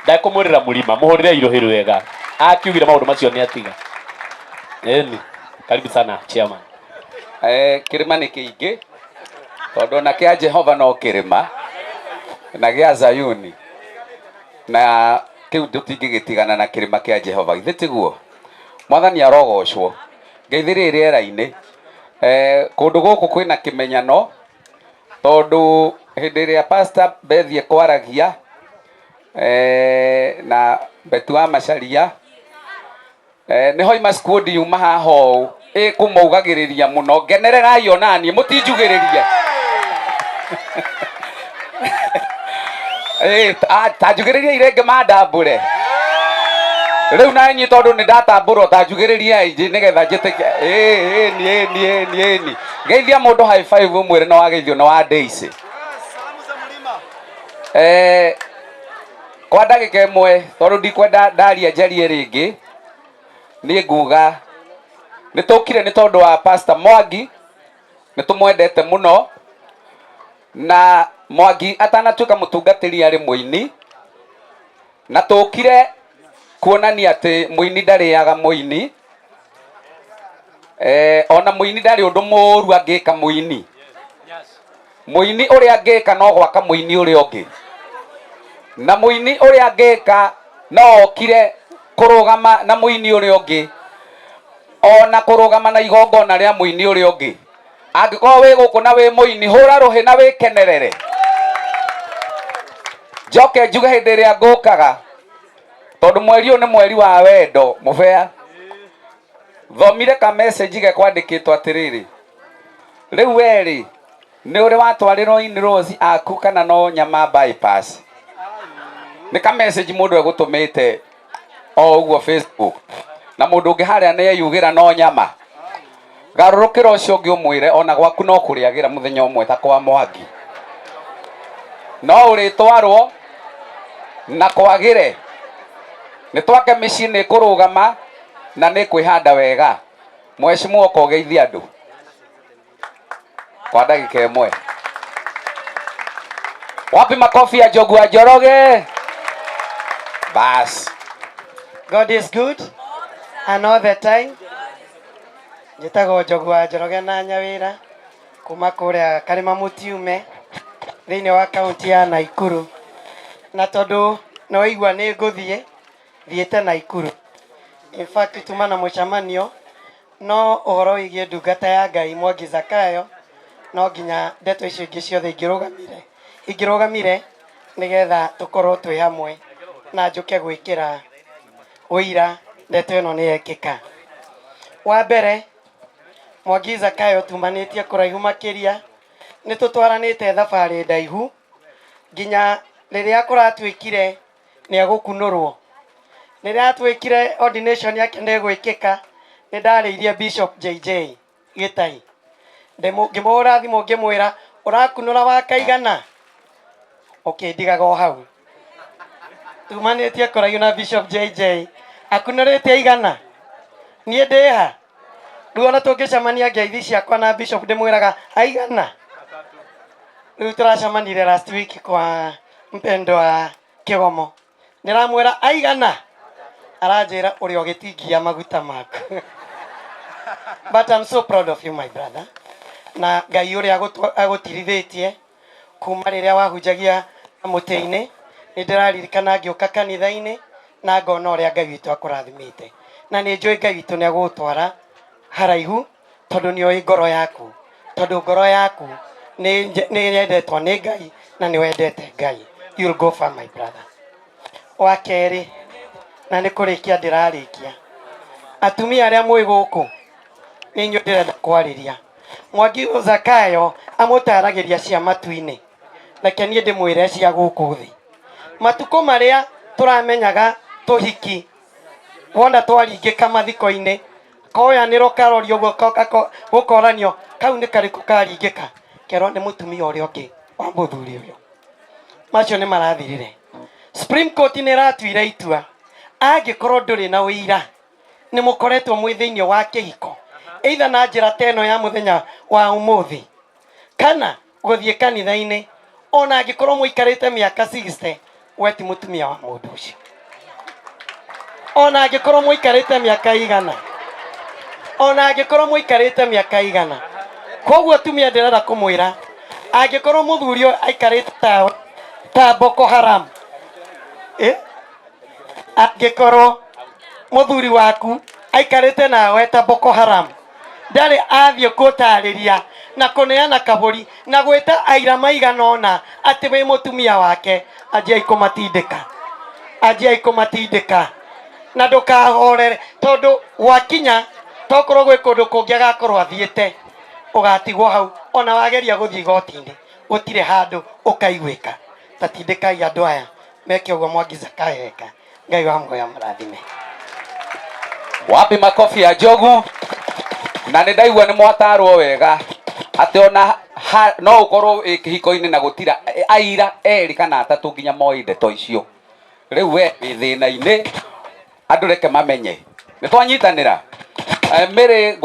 ndakumurira mulima muhurire irohiru wega akiugira maundu macio ni atiga. Karibu sana chairman. Kirima ni kiingi tondu na kia Jehova no kirima na gia Zayuni na kiu tutingigitigana na kirima kia Jehova ithe tiguo mwathani arogocwo ngeithiri riera-ini kundu guku kwina kimenyano tondu hindi ria pastor bethie kwaragia na Betu wa Macharia niho ima squad yuma haho kumugagiriria muno ngenererai onani mutinjugiririe tanjugiririe irenge mandambure riu nanyi tondu ni ndatambura tanjugiririe nigetha njitike ni geithia mundu high five umwire no wageithio no wa Daisy kwa ndagika imwe tondu ndikwenda ndaria njarie ringi ni nguga nitukire ni tondu wa Pastor Mwangi nitumwendete muno na Mwangi atanatuika mutungatiri ari muini na tukire kuonania ati muini ndariaga muini ona muini ndari undu muru angika muini muini uria angika no gwaka muini uria ungi na muini uria angika no okire kurugama na muini uria ungi ona kurugama na igongona ria muini uria ungi angiko wi guku na wi muini hura ruhi na wi kenerere njoke njuge hindi ria ngukaga tondu mweri uyu ni mweri wa wendo mubea thomire ka message ge kwandikitwo atiriri riu weri ni uri watwarirwo in rose aku kana no nyama bypass ni ka message mundu egutumite o uguo Facebook na mundu ungi haria ni yeyugira no nyama garurukira ucio ungi umwire ona gwaku no kuriagira muthenya umwe ta kwa Mwangi no uritwarwo na kwagire ni twake micii ni kurugama na ni kwihanda wega mheshimiwa kogeithia andu kwa ndagika imwe wapi makofi ya Njogua Njoroge bas. God is good and all the time. Njitagwo Njogua Njoroge na nyawira kuma kuria Karima Mutiume thiini wa kaunti ya Naikuru na tondu no igua ni nguthie thiete Naikuru. In fact tumana mucamanio no uhoro wigie ndungata ya Ngai Mwangi Zakayo no nginya ndeto icio ingi ciothe ingirugamire nigetha tukorwo twi hamwe na njuke gwikira uira ndeto ino ni yekika. Wa mbere Mwangi Zakayo tumanitie kuraihu makiria ni tutwaranite thabari ndaihu nginya riria kuratwikire ni agukunurwo riria atwikire ordination yake ni gwikika ni ndariirie Bishop JJ Gitai ngimura thimu ngimwira urakunura wakaigana ndigaga hau tumanitie kuraihu na Bishop JJ akunurite igana nie ndiha riu ona tungicamania ngeithi ciakwa na Bishop ndimwiraga aigana riu turacamanire last week kwa mpendwa Kigomo niramwira aigana aranjira uri ogitingia maguta maku but I'm so proud of you my brother na Ngai uri agutirithitie kuma riria wahunjagia muti-ini ni ndiraririkana ngiuka kanitha-ini na ngona uria Ngai witu akurathimite na ni njui Ngai witu ni agutwara haraihu tondu ni oi ngoro yaku tondu ngoro yaku ni yendetwo ni Ngai na ni wendete Ngai. You'll go far my brother. Wa keri na ni kurikia ndirarikia atumia aria mwi guku ni nyu ndirenda kwariria Mwangi Zakayo amutaragiria cia matu-ini reke nie ndimwire cia guku thi matuko maria turamenyaga tuhiki wona twaringika mathiko-ini koyaniro karorio gukoranio kau ni kariku karingika kero ni mutumia uria ungi wa muthuri uyu macio ni marathirire. Supreme Court ni ratuire itua angikorwo nduri na uira ni mukoretwo mwi thiini wa kihiko either na njira teno ya muthenya wa umuthi kana guthie kanitha-ini ona angikorwo muikarite miaka 60 we ti mutumia wa mundu ucio ona angikorwo muikarite miaka igana ona angikorwo muikarite miaka igana koguo tumia ndirenda kumwira angikorwo muthuri aikarite ta Boko Haram angikorwo muthuri waku aikarite nawe ta Boko Haram ndari athie gutariria na kuneana kaburi na gwita aira maigana ona ati we mutumia wake anjia ikumatindika na ndukahorere tondu wakinya tokorwo gwi kundu kungi agakorwo athiete ugatigwo hau ona wageria guthii gotini gutire handu ukaigwika tatindikai andu aya meke uguo Mwangi kaheka Ngai wa muoyo murathime. Wapi makofi ya Njogu? Na nĩ ndaigua nĩ mwatarwo wega atĩ ona no ukorwo kĩhiko-inĩ na gũtira aira eri kana atatũ nginya moĩ ndeto icio. Rĩu we wĩ thĩna-inĩ andũ reke mamenye nĩ twanyitanĩra Mary